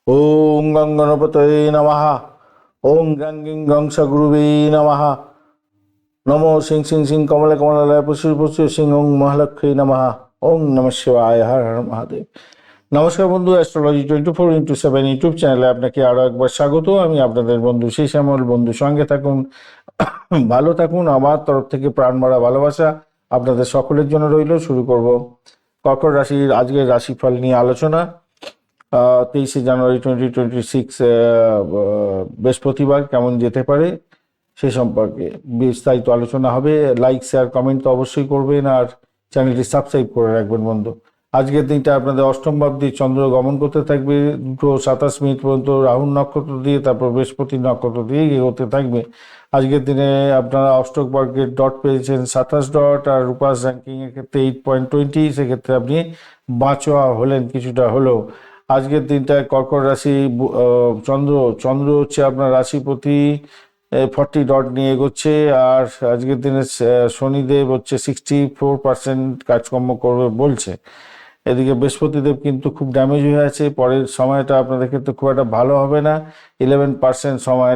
ওং গং গণপতয়ে নমঃ। ওং গ্রাং গিং গং সগুরুবে নমঃ। নমো সিং সিং সিং কমলে কমলালয় প্রচুর প্রচুর সিং ওং মহালক্ষ্মী নমঃ। ওং নমঃ শিবায়, হর হর মহাদেব। নমস্কার বন্ধু, অ্যাস্ট্রোলজি 24x7 ইউটিউব চ্যানেলে আপনাকে আরও একবার স্বাগত। আমি আপনাদের বন্ধু সেই শ্যামল। বন্ধু সঙ্গে থাকুন, ভালো থাকুন। আমার তরফ থেকে প্রাণ ভরা ভালোবাসা আপনাদের সকলের জন্য রইল। শুরু করব কর্কট রাশির আজকের রাশিফল নিয়ে আলোচনা। 23 জানুয়ারি 2026 বৃহস্পতিবার কেমন যেতে পারে সে সম্পর্কে বিস্তারিত আলোচনা হবে। লাইক শেয়ার কমেন্ট তো অবশ্যই করবেন, আর চ্যানেলটি সাবস্ক্রাইব করে রাখবেন বন্ধু। আজকের দিনটা আপনাদের অষ্টম ভাবটি চন্দ্র গমন করতে থাকবে 2:27 পর্যন্ত রাহুল নক্ষত্র দিয়ে, তারপর বৃহস্পতি নক্ষত্র দিয়ে এগোতে থাকবে। আজকের দিনে আপনারা অষ্টক বর্গের ডট পেয়েছেন 27 ডট, আর রূপাস র্যাঙ্কিংয়ের ক্ষেত্রে 8.20। সেক্ষেত্রে আপনি বাঁচোয়া হলেন কিছুটা হলেও। আজকের দিনটায় কর্কট রাশি চন্দ্র চন্দ্র হচ্ছে আপনার রাশিপতি 40 ডট নিয়ে এগোচ্ছে। আর আজকের দিনে শনিদেব হচ্ছে 64% কাজকর্ম করবে বলছে। এদিকে বৃহস্পতিদেব কিন্তু খুব ড্যামেজ হয়ে আছে। পরের সময়টা আপনাদের ক্ষেত্রে খুব একটা ভালো হবে না। 11% সময়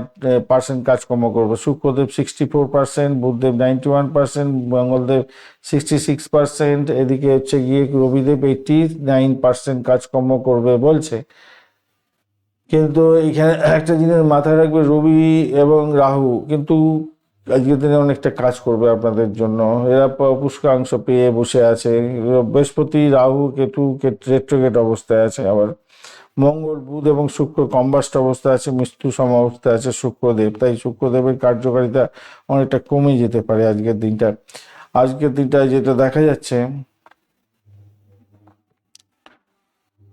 কাজকর্ম করবে। শুক্রদেব 64%, বুধদেব 91%, মঙ্গলদেব 66%। এদিকে হচ্ছে গিয়ে রবিদেব 89% কাজকর্ম করবে বলছে। কিন্তু এইখানে একটা জিনিস মাথায় রাখবে, রবি এবং রাহু কিন্তু আজকের দিনে অনেকটা কাজ করবে আপনাদের জন্য। এরা পুষ্করাংশ পেয়ে বসে আছে। বৃহস্পতি রাহু কেতু রেট্রোগেট অবস্থায় আছে। আবার মঙ্গল বুধ এবং শুক্র কম্বাস্ট অবস্থায় আছে, মৃত্যু সম অবস্থায় আছে শুক্রদেব। তাই শুক্রদেবের কার্যকারিতা অনেকটা কমে যেতে পারে আজকের দিনটা। আজকের দিনটায় যেটা দেখা যাচ্ছে,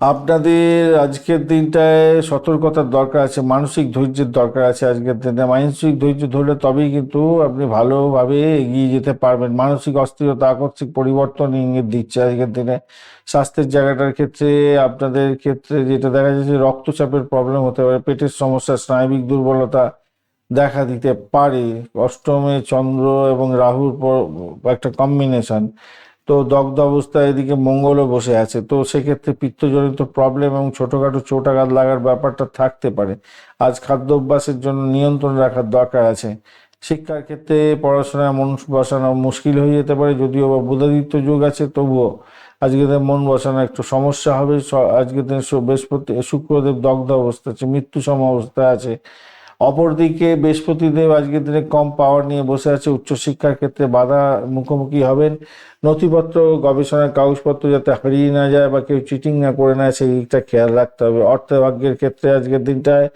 আপনাদের আজকের দিনটায় সতর্কতার দরকার আছে, মানসিক ধৈর্যের দরকার আছে। আজকের দিনে মানসিক ধৈর্য ধরলে তবেই কিন্তু আপনি ভালোভাবে এগিয়ে যেতে পারবেন। মানসিক অস্থিরতা আকস্মিক পরিবর্তন ইঙ্গিত দিচ্ছে আজকের দিনে। স্বাস্থ্যের জায়গাটার ক্ষেত্রে আপনাদের ক্ষেত্রে যেটা দেখা যাচ্ছে, রক্তচাপের প্রবলেম হতে পারে, পেটের সমস্যা, স্নায়বিক দুর্বলতা দেখা দিতে পারে। অষ্টমে চন্দ্র এবং রাহুর একটা কম্বিনেশন। তো দগ্ধ অবস্থায় এদিকে মঙ্গলও বসে আছে। তো সেক্ষেত্রে পিত্তজনিত প্রবলেম এবং ছোটোখাটো চোটাঘাত লাগার ব্যাপারটা থাকতে পারে। আজ খাদ্য অভ্যাসের জন্য নিয়ন্ত্রণ রাখার দরকার আছে। শিক্ষার ক্ষেত্রে পড়াশোনায় মন বসানো মুশকিল হয়ে যেতে পারে, যদিও বা বুধাদিত্য যুগ আছে তবুও আজকের দিনে মন বসানো একটু সমস্যা হবে। আজকের দিনে বৃহস্পতি শুক্রদেব দগ্ধ অবস্থা আছে, মৃত্যু সম অবস্থায় আছে। অপরদিকে বৃহস্পতিদেব আজকের দিনে কম পাওয়ার নিয়ে বসে আছে। উচ্চশিক্ষার ক্ষেত্রে বাধা মুখোমুখি হবেন। নথিপত্র গবেষণার কাগজপত্র যাতে হারিয়ে না যায় বা কেউ চিটিং না করে নেয় সেই দিকটা খেয়াল রাখতে হবে। অর্থভাগ্যের ক্ষেত্রে আজকের দিনটায়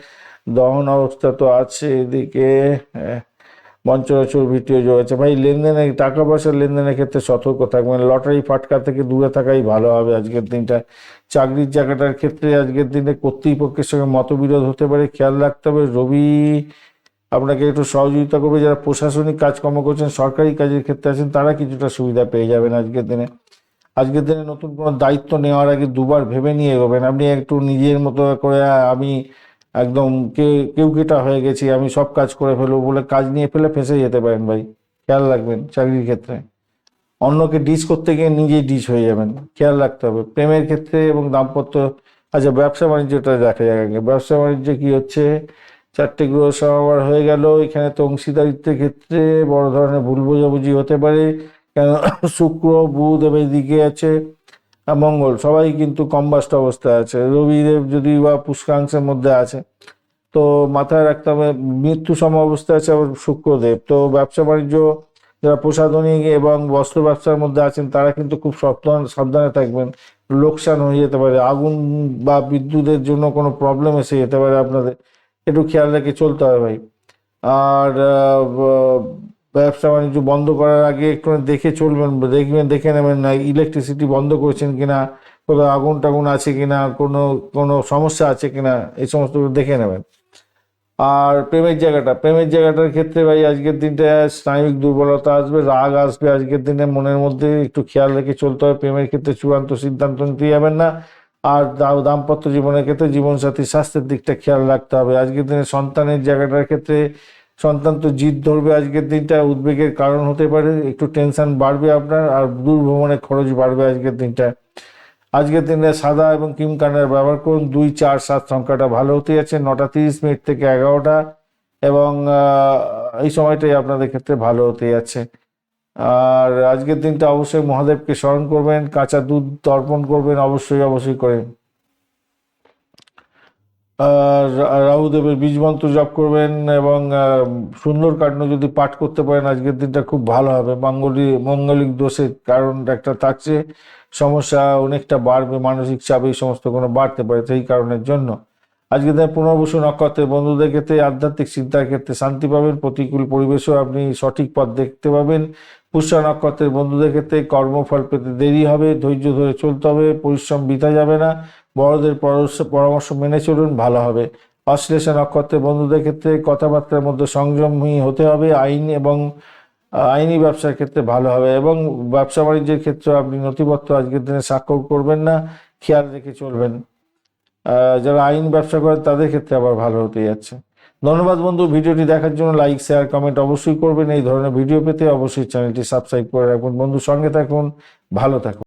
দহন অবস্থা তো আছে। এদিকে মঞ্চরাচর ভিডিও যোগ আছে। ভাই লেনদেনে টাকা পয়সার লেনদেনের ক্ষেত্রে সতর্ক থাকবেন। লটারি ফাটকা থেকে দূরে থাকাই ভালো হবে আজকের দিনটা। চাকরির জায়গাটার ক্ষেত্রে আজকের দিনে কর্তৃপক্ষের সঙ্গে মতবিরোধ হতে পারে, খেয়াল রাখতে হবে। রবি আপনাকে একটু সহযোগিতা করবে। যারা প্রশাসনিক কাজকর্ম করছেন, সরকারি কাজের ক্ষেত্রে আছেন, তারা কিছুটা সুবিধা পেয়ে যাবেন আজকের দিনে। আজকের দিনে নতুন কোনো দায়িত্ব নেওয়ার আগে দুবার ভেবে নিয়ে এগোবেন। আপনি একটু নিজের মতো করে আমি একদম কেউ কেটা হয়ে গেছি, আমি সব কাজ করে ফেলবো বলে কাজ নিয়ে ফেলে ফেঁসে যেতে পারেন ভাই। খেয়াল রাখবেন চাকরির ক্ষেত্রে। অন্যকে ডিস করতে গিয়ে নিজেই ডিস হয়ে যাবেন, খেয়াল রাখতে হবে। প্রেমের ক্ষেত্রে এবং দাম্পত্য। আচ্ছা, ব্যবসা বাণিজ্যটা দেখা যাক আগে। ব্যবসা বাণিজ্য কি হচ্ছে, 4টে গ্রহ সমাবার হয়ে গেল। এখানে তো অংশীদারিত্বের ক্ষেত্রে বড় ধরনের ভুল বোঝাবুঝি হতে পারে। কেন শুক্র বুধ এবং এদিকে আছে মঙ্গল, সবাই কিন্তু কম্বাস্ট অবস্থায় আছে। রবিদেব যদি বা পুষ্কাংশের মধ্যে আছে, তো মাথায় রাখতে হবে। মৃত্যু সম অবস্থায় আছে আবার শুক্রদেব। তো ব্যবসা বাণিজ্য যারা প্রসাধনী এবং বস্ত্র ব্যবসার মধ্যে আছেন, তারা কিন্তু খুব সাবধানে থাকবেন। লোকসান হয়ে যেতে পারে। আগুন বা বিদ্যুতের জন্য কোনো প্রবলেম এসে যেতে পারে আপনাদের, একটু খেয়াল রেখে চলতে হবে ভাই। আর ব্যবসা বাণিজ্য বন্ধ করার আগে একটু দেখে চলবেন, দেখে নেবেন না ইলেকট্রিসিটি বন্ধ করেছেন কিনা, কোথাও আগুন টাগুন আছে কিনা, কোনো কোনো সমস্যা আছে কিনা, এই সমস্ত দেখে নেবেন। আর প্রেমের জায়গাটার ক্ষেত্রে ভাই আজকের দিনটা স্নায়বিক দুর্বলতা আসবে, রাগ আসবে। আজকের দিনে মনের মধ্যে একটু খেয়াল রেখে চলতে হবে। প্রেমের ক্ষেত্রে চূড়ান্ত সিদ্ধান্ত নিতে যাবেন না। আর দাম্পত্য জীবনের ক্ষেত্রে জীবনসাথীর স্বাস্থ্যের দিকটা খেয়াল রাখতে হবে। আজকের দিনে সন্তানের জায়গাটার ক্ষেত্রে সন্তান তো জিদ ধরবে। আজকের দিনটা উদ্বেগের কারণ হতে পারে, একটু টেনশন বাড়বে আপনার, আর দূর ভ্রমণের খরচ বাড়বে আজকের দিনটা। আজকের দিনে সাদা এবং ক্রিম কালার ব্যবহার করুন। 2, 4, 7 সংখ্যাটা ভালো হতে যাচ্ছে। 9:30 থেকে 11টা এবং এই সময়টাই আপনাদের ক্ষেত্রে ভালো হতে যাচ্ছে। আর আজকের দিনটা অবশ্যই মহাদেবকে স্মরণ করবেন, কাঁচা দুধ অর্পণ করবেন অবশ্যই করে। আর রাহুদেবের বীজ মন্ত্র জপ করবেন এবং সুন্দরকাণ্ড যদি পাঠ করতে পারেন আজকের দিনটা খুব ভালো হবে। মঙ্গলিক দোষের কারণ একটা থাকছে, সমস্যা অনেকটা বাড়বে, মানসিক চাপ এই সমস্ত কোনো বাড়তে পারে, সেই কারণের জন্য আজকের দিনে পুনর্বসু নক্ষত্রে বন্ধুদের ক্ষেত্রে আধ্যাত্মিক চিন্তার ক্ষেত্রে শান্তি পাবেন, প্রতিকূল পরিবেশেও আপনি সঠিক পথ দেখতে পাবেন। পুষ্যা নক্ষত্রের বন্ধুদের ক্ষেত্রে কর্মফল পেতে দেরি হবে, ধৈর্য ধরে চলতে হবে, পরিশ্রম বৃথা যাবে না, বড়দের পরামর্শ মেনে চলুন, ভালো হবে। অশ্লেষা নক্ষত্রের বন্ধুদের ক্ষেত্রে কথাবার্তার মধ্যে সংযমী হতে হবে, আইনি ব্যবসার ক্ষেত্রে ভালো হবে এবং ব্যবসা বাণিজ্যের ক্ষেত্রে আপনি নথিপত্র আজকের দিনে স্বাক্ষর করবেন না, খেয়াল রেখে চলবেন। যারা আইন ব্যবসা করেন তাদের ক্ষেত্রে আবার ভালো হতে যাচ্ছে। ধন্যবাদ বন্ধু, ভিডিওটি দেখার জন্য লাইক শেয়ার কমেন্ট অবশ্যই করবেন। এই ধরনের ভিডিও পেতে অবশ্যই চ্যানেলটি সাবস্ক্রাইব করে রাখুন। বন্ধু সঙ্গে থাকুন, ভালো থাকুন।